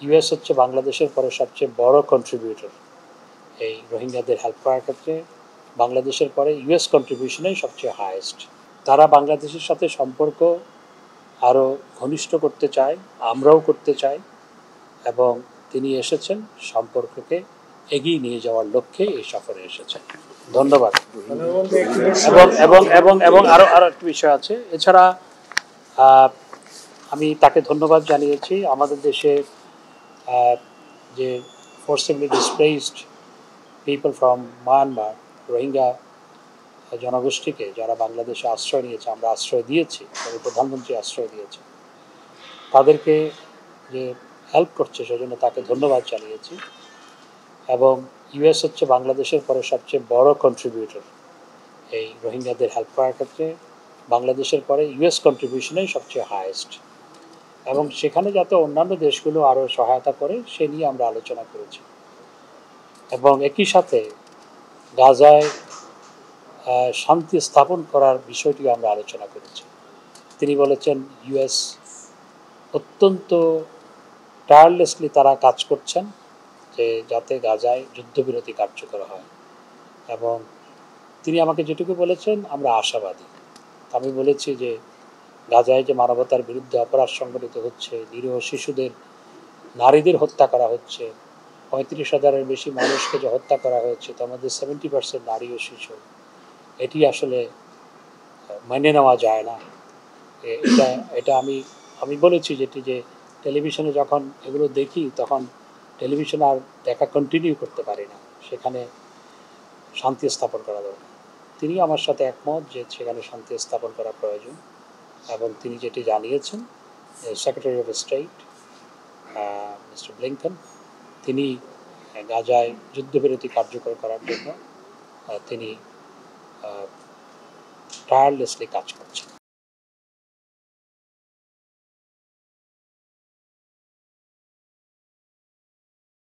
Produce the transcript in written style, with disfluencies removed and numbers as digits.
US হচ্ছে বাংলাদেশের পরে সবচেয়ে বড় কন্ট্রিবিউটর এই রোহিঙ্গাদের হেল্প করার ক্ষেত্রে। বাংলাদেশের পরে ইউএস কন্ট্রিবিউশনই সবচেয়ে হায়েস্ট। তারা বাংলাদেশের সাথে সম্পর্ক আরও ঘনিষ্ঠ করতে চায়, আমরাও করতে চাই, এবং তিনি এসেছেন সম্পর্ককে এগিয়ে নিয়ে যাওয়ার লক্ষ্যে এই সফরে এসেছেন। ধন্যবাদ। এবং এবং এবং এবং আরও একটি বিষয় আছে। এছাড়া আমি তাকে ধন্যবাদ জানিয়েছি আমাদের দেশে যে forcibly displaced people from Myanmar, Rohingya জনগোষ্ঠীকে যারা বাংলাদেশে আশ্রয় নিয়েছে, আমরা আশ্রয় দিয়েছি, প্রধানমন্ত্রী আশ্রয় দিয়েছে, তাদেরকে যে হেল্প করছে সেজন্য তাকে ধন্যবাদ জানিয়েছি। এবং ইউএস হচ্ছে বাংলাদেশের পরে সবচেয়ে বড় কন্ট্রিবিউটর এই রোহিঙ্গাদের হেল্প করার ক্ষেত্রে। বাংলাদেশের পরে ইউএস কন্ট্রিবিউশনই সবচেয়ে হায়েস্ট, এবং সেখানে যাতে অন্যান্য দেশগুলো আরও সহায়তা করে সে নিয়ে আমরা আলোচনা করেছি। এবং একই সাথে গাজায় শান্তি স্থাপন করার বিষয়টিও আমরা আলোচনা করেছি। তিনি বলেছেন ইউএস অত্যন্ত টায়ারলেসলি তারা কাজ করছেন যে যাতে গাজায় যুদ্ধবিরতি কার্যকর হয়। এবং তিনি আমাকে যেটুকু বলেছেন আমরা আশাবাদী। আমি বলেছি যে গাজায় যে মানবতার বিরুদ্ধে অপরাধ সংঘটিত হচ্ছে, নিরীহ শিশুদের, নারীদের হত্যা করা হচ্ছে, 35,000-এর বেশি মানুষকে যে হত্যা করা হয়েছে তার মধ্যে 70% নারী ও শিশু, এটি আসলে মেনে নেওয়া যায় না। এটা এটা আমি বলেছি যেটি যে টেলিভিশনে যখন এগুলো দেখি তখন টেলিভিশন আর দেখা কন্টিনিউ করতে পারি না, সেখানে শান্তি স্থাপন করা দরকার। তিনি আমার সাথে একমত যে সেখানে শান্তি স্থাপন করা প্রয়োজন, এবং তিনি যেটি জানিয়েছেন secretary of state mister Blinken, তিনি গাজায় যুদ্ধবিরতি কার্যকর করার জন্য তিনি টায়ারলেসলি কাজ করছেন।